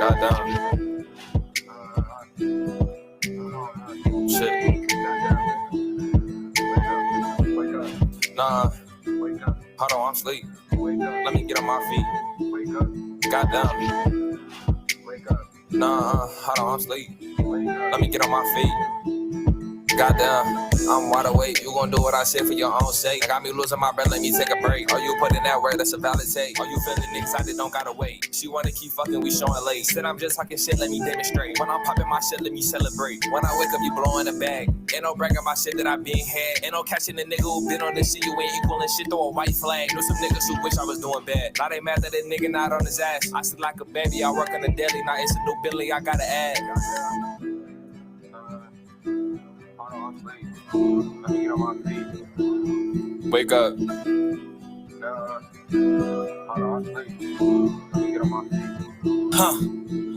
Goddamn. Shit. Nah. Hold on, I'm asleep. Let me get on my feet. Goddamn. Nah, hold on, I'm asleep. Let me get on my feet. Goddamn, I'm wide awake. You gon' do what I say for your own sake. Got me losing my breath, let me take a break. Are you putting that word? That's a valid take. Are you feeling excited? Don't gotta wait. She wanna keep fucking, we showing late. Said I'm just talking shit, let me demonstrate. When I'm popping my shit, let me celebrate. When I wake up, you blowing the bag. Ain't no bragging my shit that I been had. Ain't no catching the nigga who been on this shit. You ain't equaling shit, throw a white flag. Know some niggas who wish I was doing bad. Now they mad that that nigga not on his ass. I sleep like a baby, I work on the daily. Now it's a new Billy, I gotta add. Let me get on my feet. Wake up. Huh.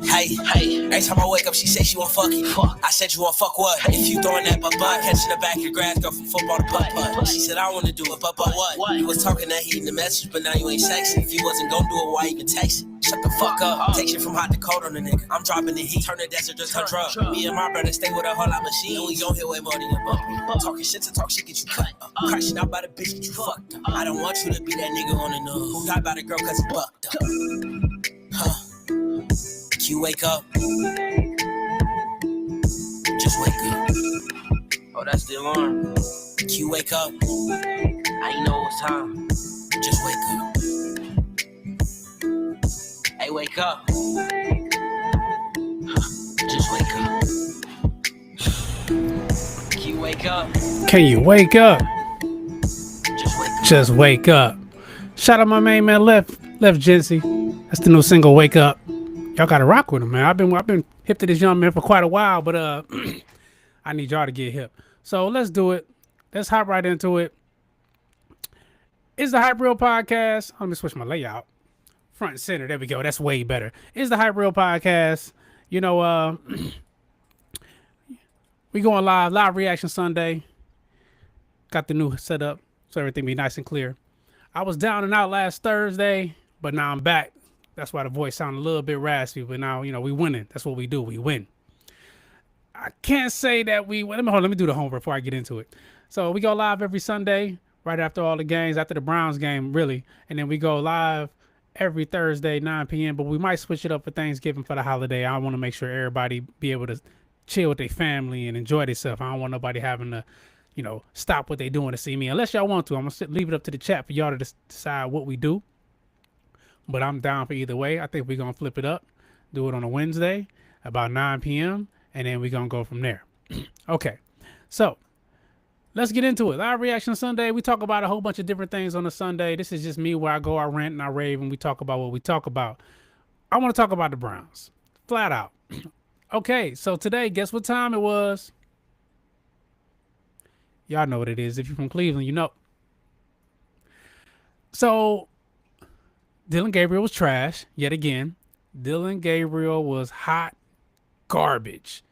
Hey, every time I wake up, she say she want fuck you. I said you want fuck what? If you throwing that butt, catching the back of your grass, go from football to putt. She said I wanna do it, but what? You was talking that heat in the message, but now you ain't sexy. If you wasn't gonna do it, why even text it? Shut the fuck up. Take shit from hot to cold on the nigga. I'm dropping the heat, turn the desert just to drug. Me and my brother stay with a whole lot machine. We gon' hit way more than your butt. Talking shit to talk shit get you cut. Crashing out by the bitch get you fucked up. I don't want you to be that nigga on the news who got by the girl cause he bucked up. Huh. You wake up. Just wake up. Oh, that's the alarm. You wake up. I ain't know it was time. Just wake up. Hey, wake up. Just wake up. Can you wake up? Can you wake up? Just wake up. Just wake up. Shout out my main man, Left Jency. That's the new single, Wake Up. Y'all gotta rock with him, man. I've been hip to this young man for quite a while, but I need y'all to get hip. So let's do it. Let's hop right into it. It's the Hype Real Podcast. Let me switch my layout. Front and center. There we go. That's way better. It's the Hype Real Podcast. You know, we going live reaction Sunday. Got the new setup so everything be nice and clear. I was down and out last Thursday, but now I'm back. That's why the voice sounded a little bit raspy, but now, you know, we winning. That's what we do. We win. I can't say that we win. Let me do the homework before I get into it. So we go live every Sunday, right after all the games, after the Browns game, really. And then we go live every Thursday, 9 p.m. But we might switch it up for Thanksgiving for the holiday. I want to make sure everybody be able to chill with their family and enjoy themselves. I don't want nobody having to, you know, stop what they doing to see me. Unless y'all want to. I'm going to leave it up to the chat for y'all to decide what we do. But I'm down for either way. I think we're going to flip it up, do it on a Wednesday, about 9 p.m., and then we're going to go from there. Okay, so let's get into it. Live Reaction Sunday. We talk about a whole bunch of different things on a Sunday. This is just me where I go, I rant and I rave, and we talk about what we talk about. I want to talk about the Browns, flat out. Okay, so today, guess what time it was? Y'all know what it is. If you're from Cleveland, you know. So Dillon Gabriel was trash yet again. Dillon Gabriel was hot garbage.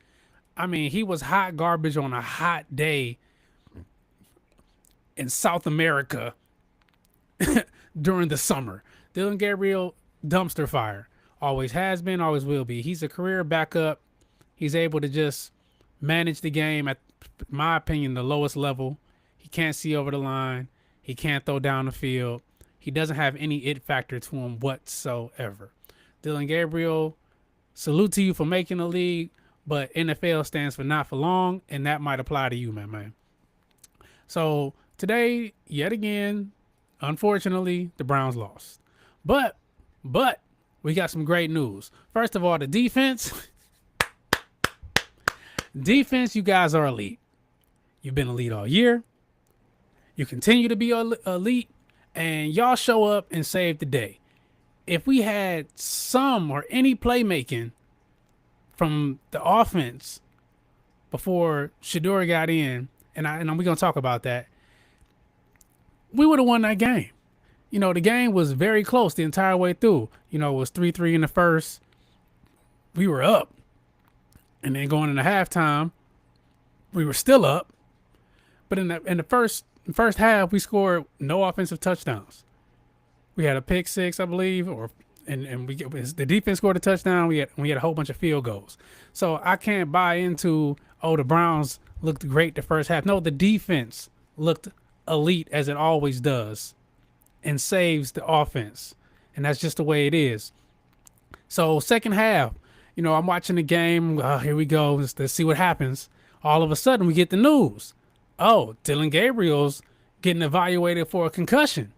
I mean, he was hot garbage on a hot day in South America during the summer. Dillon Gabriel, dumpster fire. Always has been, always will be. He's a career backup. He's able to just manage the game at, in my opinion, the lowest level. He can't see over the line. He can't throw down the field. He doesn't have any it factor to him whatsoever. Dillon Gabriel, salute to you for making the league, but NFL stands for not for long, and that might apply to you, man. So today, yet again, unfortunately, the Browns lost. But we got some great news. First of all, the defense. Defense, you guys are elite. You've been elite all year. You continue to be elite. And y'all show up and save the day. If we had some or any playmaking from the offense before Shedeur got in, and we're going to talk about that, we would have won that game. You know, the game was very close the entire way through. You know, it was 3-3 in the first. We were up. And then going into halftime, we were still up. But in the first half, we scored no offensive touchdowns. We had a pick six, I believe, or and the defense scored a touchdown. We had a whole bunch of field goals. So I can't buy into, oh, the Browns looked great the first half. No, the defense looked elite as it always does and saves the offense. And that's just the way it is. So second half, I'm watching the game. Here we go. Let's see what happens. All of a sudden we get the news. Oh, Dylan Gabriel's getting evaluated for a concussion.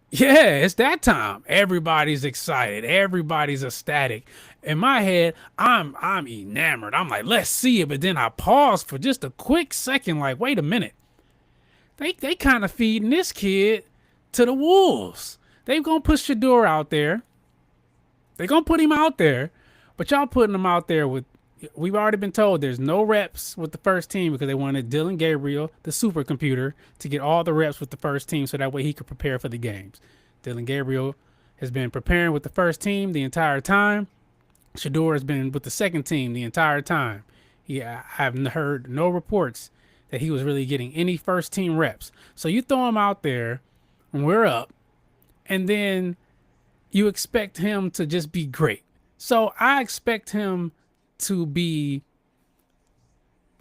Yeah, it's that time. Everybody's excited. Everybody's ecstatic. In my head, I'm enamored. I'm like, let's see it. But then I pause for just a quick second, like, wait a minute. They kind of feeding this kid to the wolves. They gonna put Shedeur out there. They gonna put him out there, but y'all putting him out there with. We've already been told there's no reps with the first team because they wanted Dylan Gabriel, the supercomputer, to get all the reps with the first team so that way he could prepare for the games. Dylan Gabriel has been preparing with the first team the entire time. Shedeur has been with the second team the entire time. I have heard no reports that he was really getting any first team reps. So you throw him out there when we're up, and then you expect him to just be great. So I expect him to be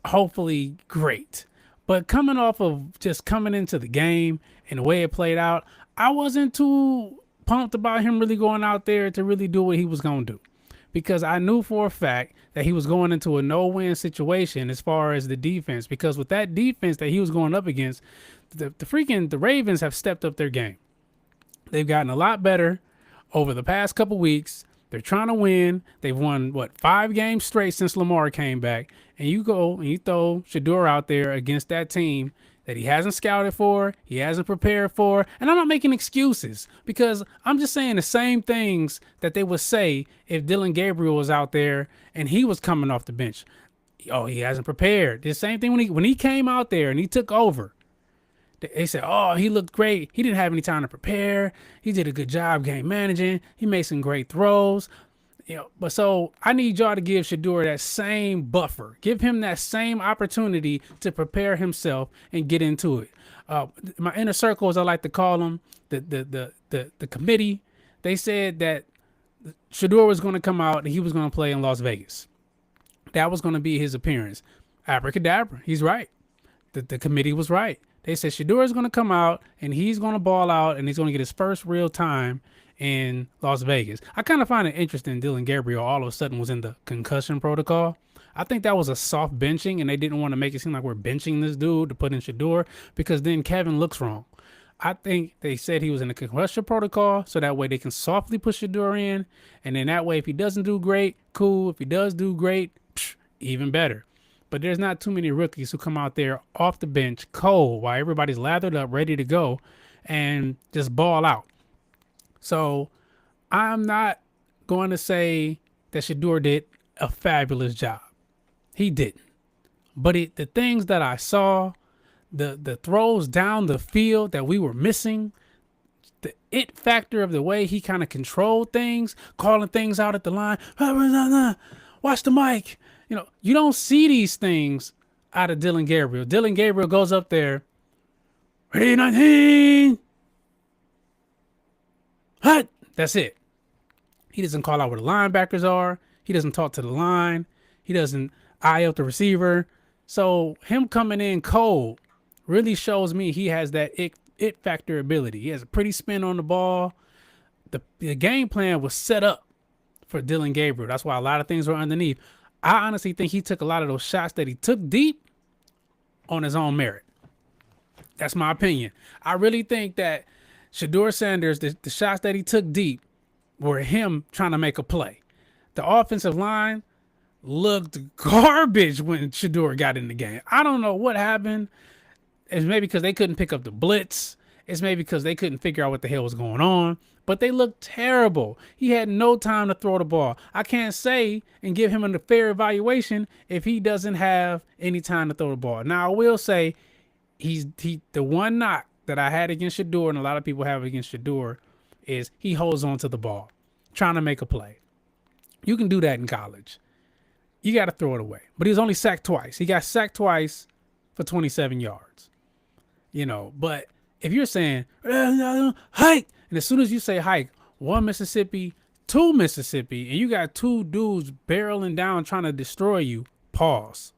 hopefully great. But coming off of just coming into the game and the way it played out, I wasn't too pumped about him really going out there to really do what he was going to do. Because I knew for a fact that he was going into a no-win situation as far as the defense. Because with that defense that he was going up against, the Ravens have stepped up their game. They've gotten a lot better over the past couple weeks. They're trying to win. They've won, 5 games straight since Lamar came back. And you go and you throw Shedeur out there against that team that he hasn't scouted for, he hasn't prepared for. And I'm not making excuses because I'm just saying the same things that they would say if Dylan Gabriel was out there and he was coming off the bench. Oh, he hasn't prepared. The same thing when he came out there and he took over. They said, oh, he looked great. He didn't have any time to prepare. He did a good job game managing. He made some great throws. But so I need y'all to give Shedeur that same buffer. Give him that same opportunity to prepare himself and get into it. My inner circle, as I like to call them, the committee, they said that Shedeur was going to come out and he was going to play in Las Vegas. That was going to be his appearance. Abracadabra. He's right. The committee was right. They said Shedeur is going to come out and he's going to ball out and he's going to get his first real time in Las Vegas. I kind of find it interesting Dylan Gabriel all of a sudden was in the concussion protocol. I think that was a soft benching and they didn't want to make it seem like we're benching this dude to put in Shedeur because then Kevin looks wrong. I think they said he was in the concussion protocol so that way they can softly put Shedeur in. And then that way, if he doesn't do great, cool. If he does do great, even better. But there's not too many rookies who come out there off the bench cold while everybody's lathered up, ready to go and just ball out. So I'm not going to say that Shedeur did a fabulous job. He didn't. But the things that I saw, the throws down the field that we were missing, the it factor of the way he kind of controlled things, calling things out at the line. Watch the mic. You don't see these things out of Dylan Gabriel. Dylan Gabriel goes up there. Ready, 19. Hut. That's it. He doesn't call out where the linebackers are. He doesn't talk to the line. He doesn't eye up the receiver. So him coming in cold really shows me he has that it factor ability. He has a pretty spin on the ball. The game plan was set up for Dylan Gabriel. That's why a lot of things were underneath. I honestly think he took a lot of those shots that he took deep on his own merit. That's my opinion. I really think that Shedeur Sanders, the shots that he took deep were him trying to make a play. The offensive line looked garbage when Shedeur got in the game. I don't know what happened. It's maybe because they couldn't pick up the blitz. It's maybe because they couldn't figure out what the hell was going on. But they looked terrible. He had no time to throw the ball. I can't say and give him a fair evaluation if he doesn't have any time to throw the ball. Now, I will say the one knock that I had against Shedeur and a lot of people have against Shedeur is he holds on to the ball, trying to make a play. You can do that in college. You got to throw it away. But he was only sacked twice. He got sacked twice for 27 yards. But if you're saying, hike, and as soon as you say hike, one Mississippi, two Mississippi, and you got two dudes barreling down trying to destroy you. Pause.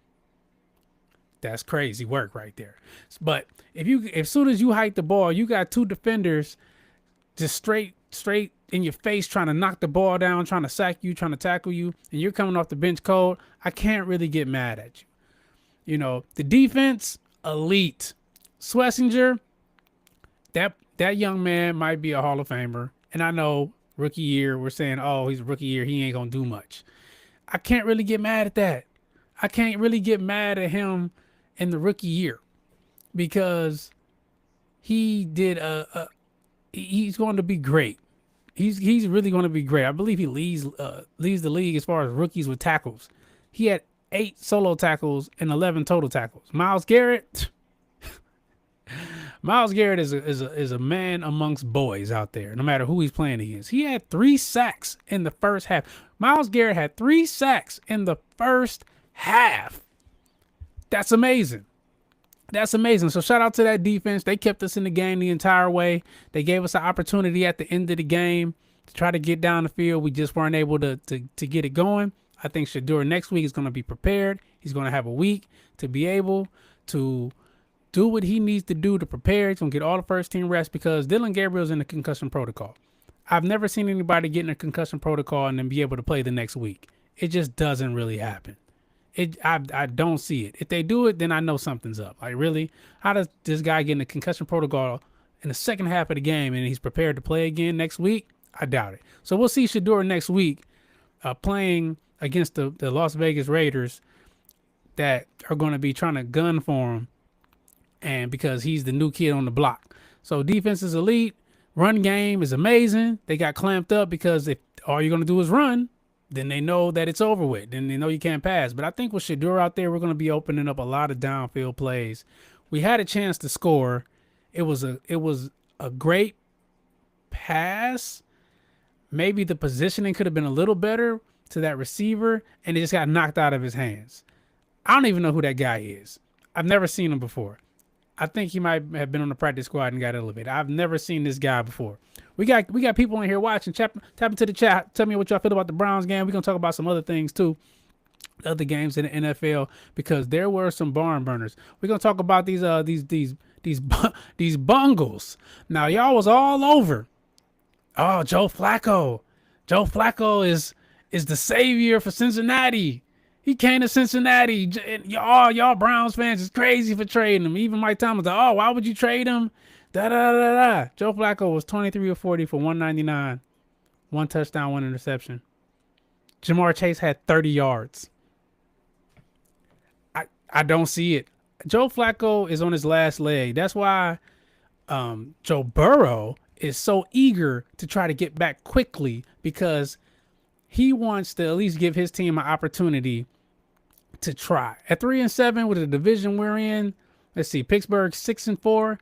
That's crazy work right there. But as soon as you hike the ball, you got two defenders just straight in your face trying to knock the ball down, trying to sack you, trying to tackle you, and you're coming off the bench cold. I can't really get mad at you. You know, the defense, elite. Schlesinger, that young man might be a Hall of Famer. And I know rookie year, we're saying, oh, he's a rookie year, he ain't gonna do much. I can't really get mad at that. I can't really get mad at him in the rookie year because he did he's going to be great. He's really going to be great. I believe he leads the league as far as rookies with tackles. He had 8 solo tackles and 11 total tackles. Myles Garrett is a man amongst boys out there, no matter who he's playing against. He had 3 sacks in the first half. Myles Garrett had 3 sacks in the first half. That's amazing. That's amazing. So shout out to that defense. They kept us in the game the entire way. They gave us an opportunity at the end of the game to try to get down the field. We just weren't able to get it going. I think Shedeur next week is going to be prepared. He's going to have a week to be able to do what he needs to do to prepare. He's going to get all the first team reps because Dylan Gabriel's in the concussion protocol. I've never seen anybody get in a concussion protocol and then be able to play the next week. It just doesn't really happen. I don't see it. If they do it, then I know something's up. Like, really? How does this guy get in a concussion protocol in the second half of the game and he's prepared to play again next week? I doubt it. So we'll see Shedeur next week playing against the Las Vegas Raiders that are going to be trying to gun for him, and because he's the new kid on the block. So defense is elite. Run game is amazing. They got clamped up because if all you're going to do is run, then they know that it's over with. Then they know you can't pass. But I think with Shedeur out there, we're going to be opening up a lot of downfield plays. We had a chance to score. It was a great pass. Maybe the positioning could have been a little better to that receiver, and it just got knocked out of his hands. I don't even know who that guy is. I've never seen him before. I think he might have been on the practice squad and got elevated. I've never seen this guy before. We got people in here watching. Tap into the chat. Tell me what y'all feel about the Browns game. We're gonna talk about some other things too, other games in the NFL, because there were some barn burners. We're gonna talk about these bungles. Now y'all was all over. Oh, Joe Flacco. Joe Flacco is the savior for Cincinnati. He came to Cincinnati. Y'all Browns fans is crazy for trading him. Even Mike Thomas, oh, why would you trade him? Joe Flacco was 23 or 40 for 199. 1 touchdown, 1 interception. Jamar Chase had 30 yards. I don't see it. Joe Flacco is on his last leg. That's why Joe Burrow is so eager to try to get back quickly, because he wants to at least give his team an opportunity to try. At 3-7 with the division we're in, let's see, Pittsburgh 6-4.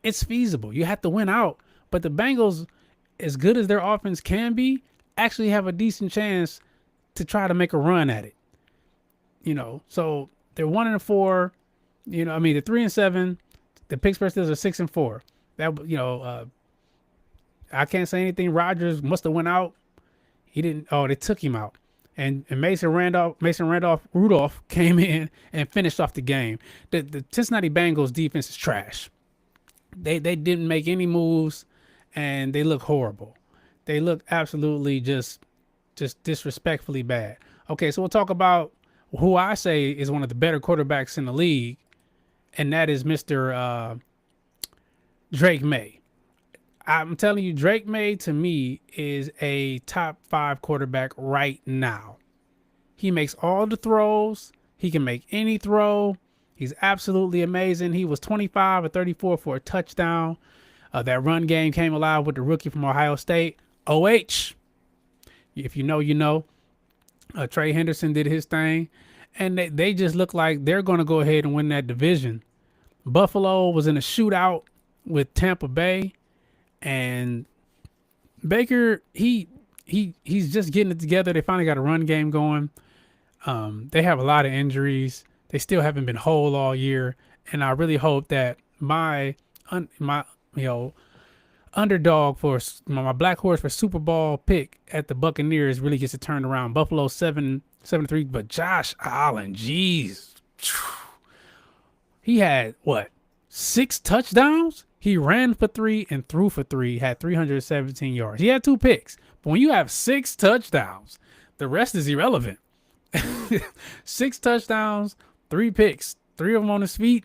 It's feasible. You have to win out, but the Bengals, as good as their offense can be, actually have a decent chance to try to make a run at it. You know, so they're 1-4. You know, I mean, they're 3-7. The Pittsburgh Steelers are 6-4. That, you know, I can't say anything. Rodgers must have went out. He didn't. Oh, they took him out. And Mason Rudolph came in and finished off the game. The Cincinnati Bengals defense is trash. They didn't make any moves, and they look horrible. They look absolutely just disrespectfully bad. Okay, so we'll talk about who I say is one of the better quarterbacks in the league, and that is Mr. Drake May. I'm telling you, Drake May, to me, is a top 5 quarterback right now. He makes all the throws. He can make any throw. He's absolutely amazing. He was 25 or 34 for a touchdown. That run game came alive with the rookie from Ohio State, OH. If you know, you know. Trey Henderson did his thing. And they just look like they're going to go ahead and win that division. Buffalo was in a shootout with Tampa Bay. And Baker, he's just getting it together. They finally got a run game going. They have a lot of injuries. They still haven't been whole all year. And I really hope that my underdog for my black horse for Super Bowl pick at the Buccaneers really gets it turned around. Buffalo 7-3, but Josh Allen, jeez, he had what, 6 touchdowns? He ran for 3 and threw for 3, had 317 yards. He had 2 picks, but when you have 6 touchdowns, the rest is irrelevant. 6 touchdowns, 3 picks, 3 of them on his feet.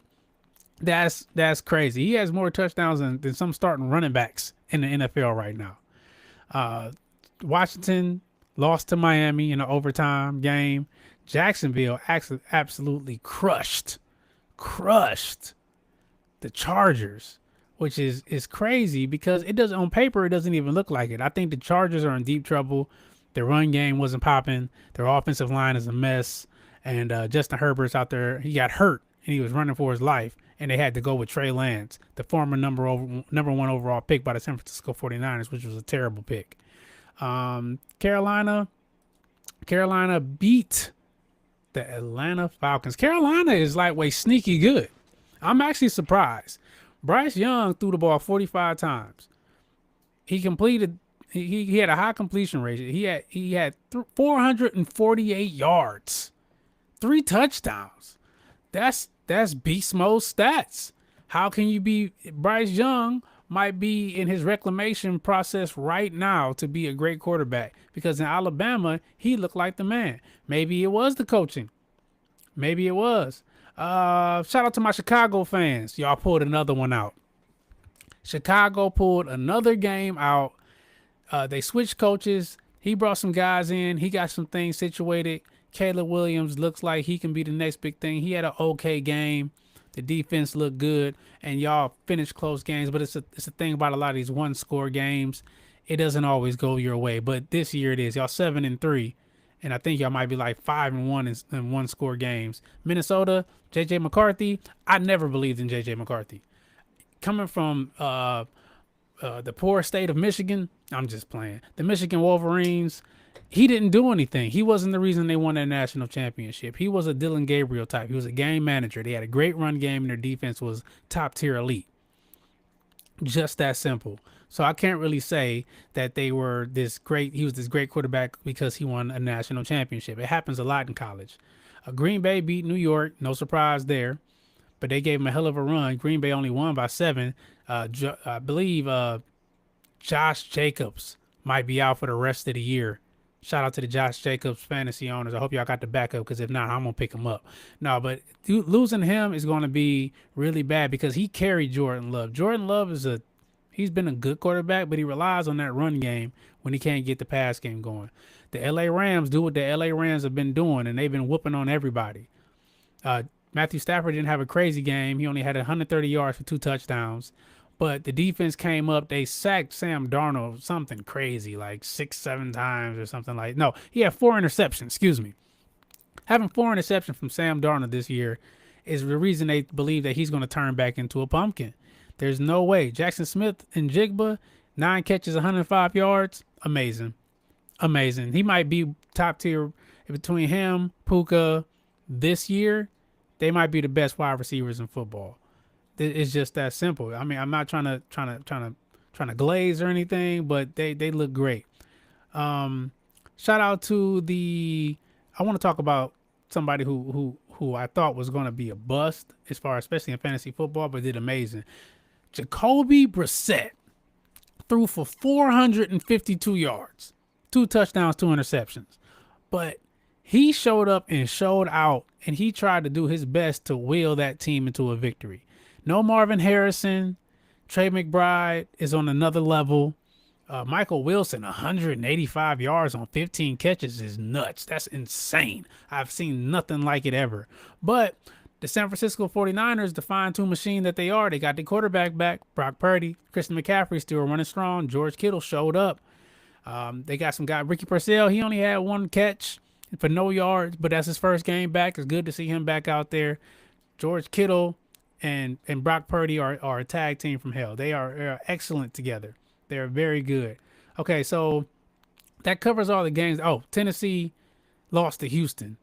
That's crazy. He has more touchdowns than some starting running backs in the NFL right now. Washington lost to Miami in an overtime game. Jacksonville actually absolutely crushed the Chargers, which is crazy because it doesn't, on paper, it doesn't even look like it. I think the Chargers are in deep trouble. Their run game wasn't popping. Their offensive line is a mess. And Justin Herbert's out there. He got hurt and he was running for his life. And they had to go with Trey Lance, the former number 1 overall pick by the San Francisco 49ers, which was a terrible pick. Carolina beat the Atlanta Falcons. Carolina is lightweight sneaky good. I'm actually surprised. Bryce Young threw the ball 45 times. He completed. He had a high completion rate. He had 448 yards, 3 touchdowns. That's beast mode stats. How can you be? Bryce Young might be in his reclamation process right now to be a great quarterback, because in Alabama, he looked like the man. Maybe it was the coaching. Maybe it was. Shout out to my Chicago fans. Y'all pulled another one out. Chicago pulled another game out. They switched coaches. He brought some guys in. He got some things situated. Caleb Williams looks like he can be the next big thing. He had an okay game. The defense looked good, and y'all finished close games. But it's a thing about a lot of these 1-score games. It doesn't always go your way. But this year it is. Y'all 7-3, and I think y'all might be like 5-1 in 1-score games. Minnesota, J.J. McCarthy. I never believed in J.J. McCarthy. Coming from the poor state of Michigan, I'm just playing. The Michigan Wolverines. He didn't do anything. He wasn't the reason they won that national championship. He was a Dylan Gabriel type. He was a game manager. They had a great run game, and their defense was top tier elite. Just that simple. So I can't really say that they were this great. He was this great quarterback because he won a national championship. It happens a lot in college. Green Bay beat New York. No surprise there. But they gave him a hell of a run. Green Bay only won by 7. I believe Josh Jacobs might be out for the rest of the year. Shout out to the Josh Jacobs fantasy owners. I hope y'all got the backup, because if not, I'm going to pick him up. No, but losing him is going to be really bad because he carried Jordan Love. Jordan Love he's been a good quarterback, but he relies on that run game when he can't get the pass game going. The L.A. Rams do what the L.A. Rams have been doing, and they've been whooping on everybody. Matthew Stafford didn't have a crazy game. He only had 130 yards for 2 touchdowns. But the defense came up. They sacked Sam Darnold something crazy, like 6-7 times or something like. No, he had 4 interceptions. Excuse me. Having 4 interceptions from Sam Darnold this year is the reason they believe that he's going to turn back into a pumpkin. There's no way. Jackson Smith and Jigba, 9 catches, 105 yards. Amazing. He might be top tier between him, Puka. This year, they might be the best wide receivers in football. It's just that simple. I mean, I'm not trying to glaze or anything, but they look great. Shout out to I want to talk about somebody who I thought was going to be a bust especially in fantasy football, but did amazing. Jacoby Brissett threw for 452 yards, 2 touchdowns, 2 interceptions, but he showed up and showed out, and he tried to do his best to wheel that team into a victory. No Marvin Harrison. Trey McBride is on another level. Michael Wilson, 185 yards on 15 catches is nuts. That's insane. I've seen nothing like it ever. But the San Francisco 49ers, the fine-tuned machine that they are, they got the quarterback back, Brock Purdy. Christian McCaffrey still running strong. George Kittle showed up. They got some guy, Ricky Purcell. He only had 1 catch for no yards, but that's his first game back. It's good to see him back out there. George Kittle and Brock Purdy are a tag team from hell. They are excellent together. They're very good. Okay, so that covers all the games. Oh, Tennessee lost to Houston,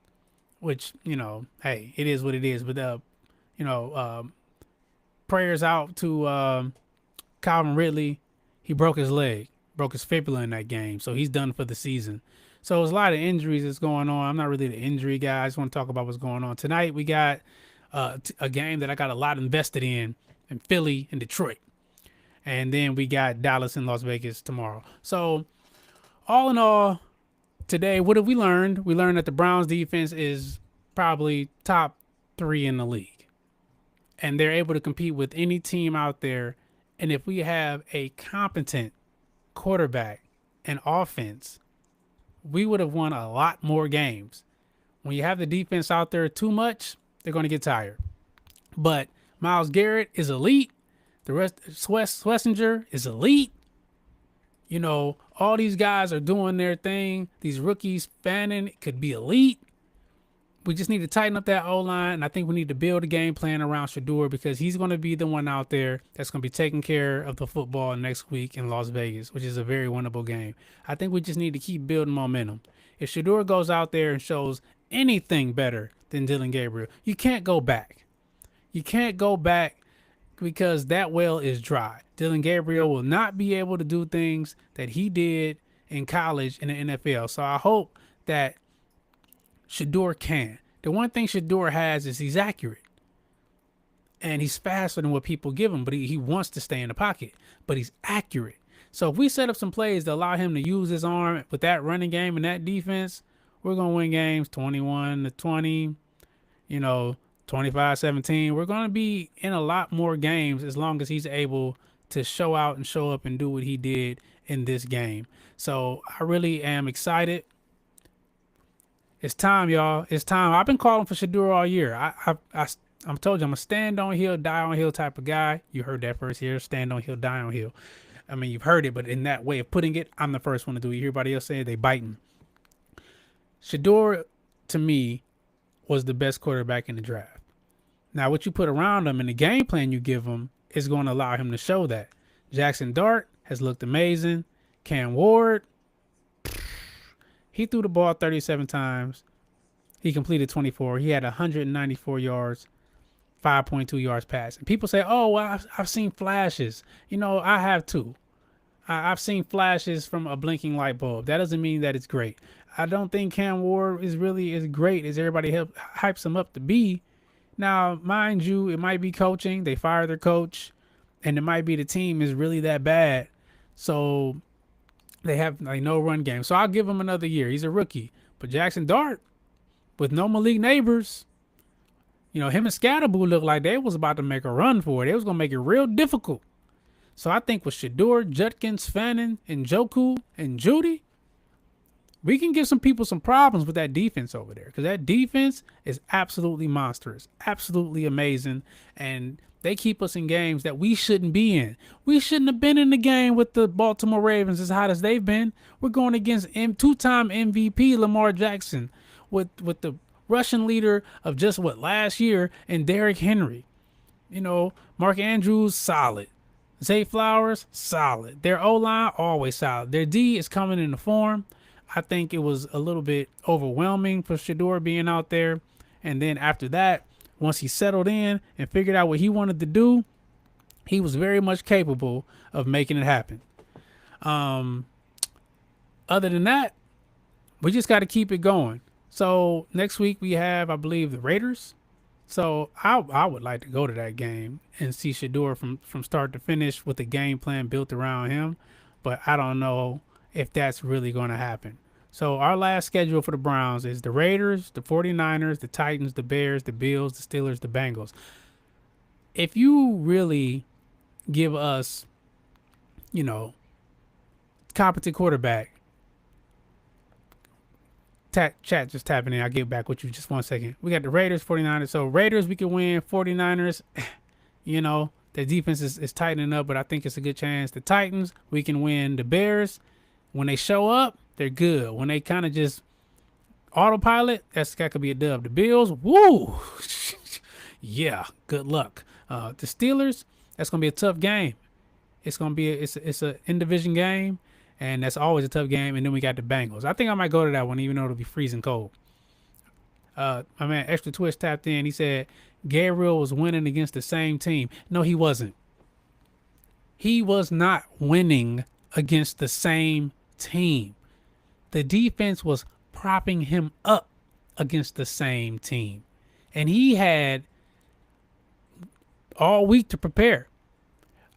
which, hey, it is what it is. But, prayers out to Calvin Ridley. he broke his leg, broke his fibula in that game, so he's done for the season. So there's a lot of injuries that's going on. I'm not really the injury guy. I just want to talk about what's going on tonight. We got a game that I got a lot invested in Philly and Detroit, and then we got Dallas and Las Vegas tomorrow. So all in all, today, what have we learned? We learned that the Browns defense is probably top 3 in the league, and they're able to compete with any team out there. And if we have a competent quarterback and offense, we would have won a lot more games. When you have the defense out there too much, they're going to get tired. But Myles Garrett is elite. The rest, Schlesinger is elite. You know, all these guys are doing their thing. These rookies, Fannin could be elite. We just need to tighten up that O-line, and I think we need to build a game plan around Shedeur, because he's going to be the one out there that's going to be taking care of the football next week in Las Vegas, which is a very winnable game. I think we just need to keep building momentum. If Shedeur goes out there and shows anything better than Dillon Gabriel, you can't go back. You can't go back because that well is dry. Dillon Gabriel will not be able to do things that he did in college in the NFL. So I hope that Shedeur can. The one thing Shedeur has is he's accurate. And he's faster than what people give him, but he wants to stay in the pocket. But he's accurate. So if we set up some plays to allow him to use his arm with that running game and that defense, we're going to win games 21-20, 25-17. We're going to be in a lot more games as long as he's able to show out and show up and do what he did in this game. So I really am excited. It's time, y'all. It's time. I've been calling for Shedeur all year. I'm told you I'm a stand on hill, die on hill type of guy. You heard that first here. Stand on hill, die on hill. I mean, you've heard it, but in that way of putting it, I'm the first one to do it. Everybody else say it, they biting. Shedeur, to me, was the best quarterback in the draft. Now, what you put around him and the game plan you give him is going to allow him to show that. Jackson Dart has looked amazing. Cam Ward, he threw the ball 37 times. He completed 24. He had 194 yards, 5.2 yards passing. People say, oh, well, I've seen flashes. I have too. I've seen flashes from a blinking light bulb. That doesn't mean that it's great. I don't think Cam Ward is really as great as everybody hypes him up to be. Now, mind you, it might be coaching. They fired their coach, and it might be the team is really that bad. So they have no run game. So I'll give him another year. He's a rookie. But Jackson Dart, with no Malik Neighbors, him and Scatterboo looked like they was about to make a run for it. They was going to make it real difficult. So I think with Shedeur, Judkins, Fannin, and Njoku, and Judy, we can give some people some problems with that defense over there, because that defense is absolutely monstrous, absolutely amazing, and they keep us in games that we shouldn't be in. We shouldn't have been in the game with the Baltimore Ravens as hot as they've been. We're going against two-time MVP Lamar Jackson with the rushing leader of just last year, and Derrick Henry. Mark Andrews, solid. Zay Flowers, solid. Their O-line, always solid. Their D is coming into form. I think it was a little bit overwhelming for Shedeur being out there. And then after that, once he settled in and figured out what he wanted to do, he was very much capable of making it happen. Other than that, we just got to keep it going. So next week we have, I believe, the Raiders. So I would like to go to that game and see Shedeur from start to finish with a game plan built around him. But I don't know if that's really going to happen. So our last schedule for the Browns is the Raiders, the 49ers, the Titans, the Bears, the Bills, the Steelers, the Bengals. If you really give us, competent quarterback, chat just tapping in. I'll get back with you just 1 second. We got the Raiders, 49ers. So Raiders, we can win. 49ers, the defense is tightening up, but I think it's a good chance. The Titans, we can win. The Bears, when they show up, they're good. When they kind of just autopilot, that could be a dub. The Bills, woo, yeah, good luck. The Steelers, that's gonna be a tough game. It's gonna be it's a in-division game, and that's always a tough game. And then we got the Bengals. I think I might go to that one, even though it'll be freezing cold. My man Extra Twist tapped in. He said Gabriel was winning against the same team. No, he wasn't. He was not winning against the same team. The defense was propping him up against the same team. And he had all week to prepare.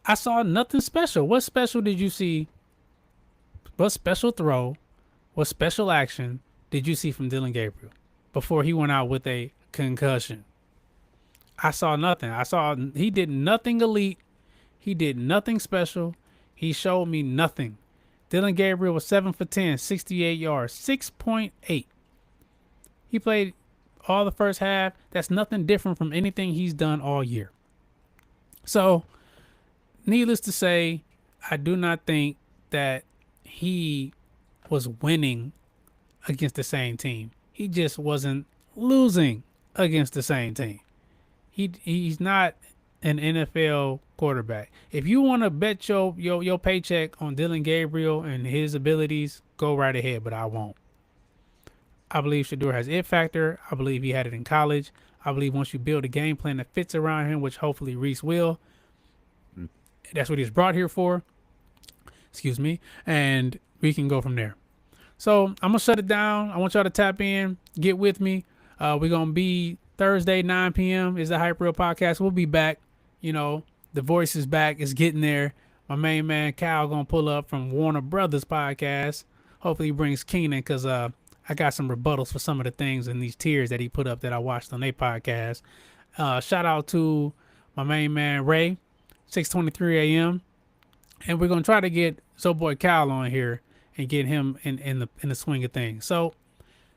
I saw nothing special. What special did you see? What special throw, what special action did you see from Dillon Gabriel before he went out with a concussion? I saw nothing. I saw he did nothing elite. He did nothing special. He showed me nothing. Dillon Gabriel was 7 for 10, 68 yards, 6.8. He played all the first half. That's nothing different from anything he's done all year. So, needless to say, I do not think that he was winning against the same team. He just wasn't losing against the same team. He's not an NFL quarterback. If you want to bet your paycheck on Dillon Gabriel and his abilities, go right ahead, but I won't. I believe Shedeur has it factor. I believe he had it in college. I believe once you build a game plan that fits around him, which hopefully Reese will, that's what he's brought here for. Excuse me. And we can go from there. So I'm going to shut it down. I want y'all to tap in, get with me. We're going to be Thursday, 9 p.m. is the Hype Real Podcast. We'll be back. You know, the voice is back. It's getting there. My main man, Kyle, going to pull up from Warner Brothers Podcast. Hopefully he brings Keenan because I got some rebuttals for some of the things in these tiers that he put up that I watched on their podcast. Shout out to my main man, Ray, 6:23 a.m. And we're going to try to get Boy Kyle on here and get him in the swing of things. So,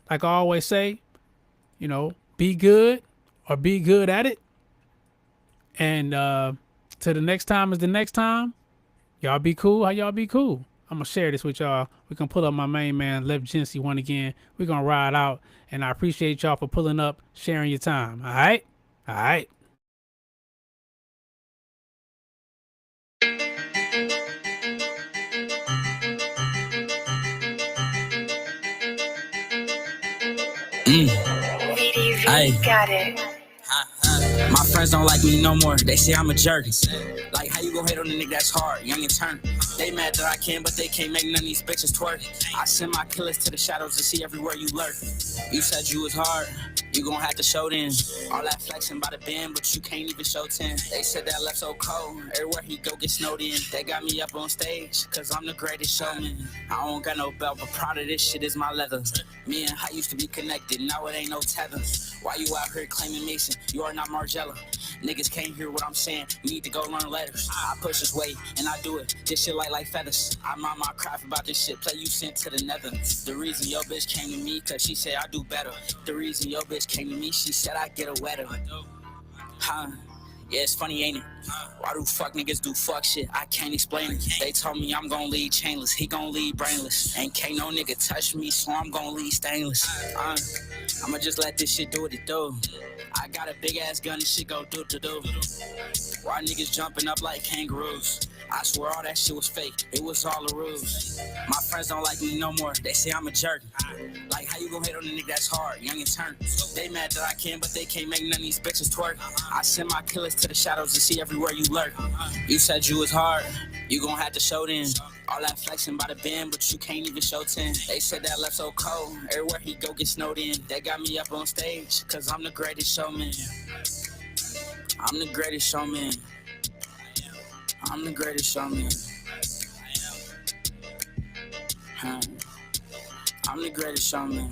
like I always say, you know, be good or be good at it. And till the next time is the next time. Y'all be cool. How y'all be cool? I'm going to share this with y'all. We're going to pull up my main man, Lev Jinsey, one again. We're going to ride out. And I appreciate y'all for pulling up, sharing your time. All right? All right. Hey, got it. My friends don't like me no more. They say I'm a jerk. Like, how you gon' hate on a nigga that's hard, young and turn? They mad that I can, but they can't make none of these bitches twerk. I send my killers to the shadows to see everywhere you lurk. You said you was hard, you gon' have to show them. All that flexing by the band, but you can't even show 10. They said that left so cold, everywhere he go get snowed in. They got me up on stage, cause I'm the greatest showman. I don't got no belt, but proud of this shit is my leather. Me and I used to be connected, now it ain't no tether. Why you out here claiming Mason? You are not Margella. Niggas can't hear what I'm saying, you need to go learn letters. I push this weight, and I do it, this shit like feathers. I mind my craft about this shit, play you sent to the nether. The reason your bitch came to me, cause she said I do better. The reason your bitch came to me, she said I get a wetter. Huh? Yeah, it's funny, ain't it? Why do fuck niggas do fuck shit? I can't explain it. They told me I'm gon' lead chainless, he gon' lead brainless. Ain't can't no nigga touch me, so I'm gon' lead stainless. I'ma just let this shit do what it do. I got a big ass gun, this shit go do-do-do. Why niggas jumping up like kangaroos? I swear all that shit was fake, it was all a ruse. My friends don't like me no more, they say I'm a jerk. Like, how you gon' hate on a nigga that's hard, young and turn? They mad that I can, but they can't make none of these bitches twerk. I send my killers to the shadows to see everywhere you lurk. You said you was hard, you gon' have to show them. All that flexing by the band, but you can't even show 10. They said that left so cold, everywhere he go get snowed in. They got me up on stage, cause I'm the greatest showman. I'm the greatest showman. I'm the greatest showman. I'm the greatest showman.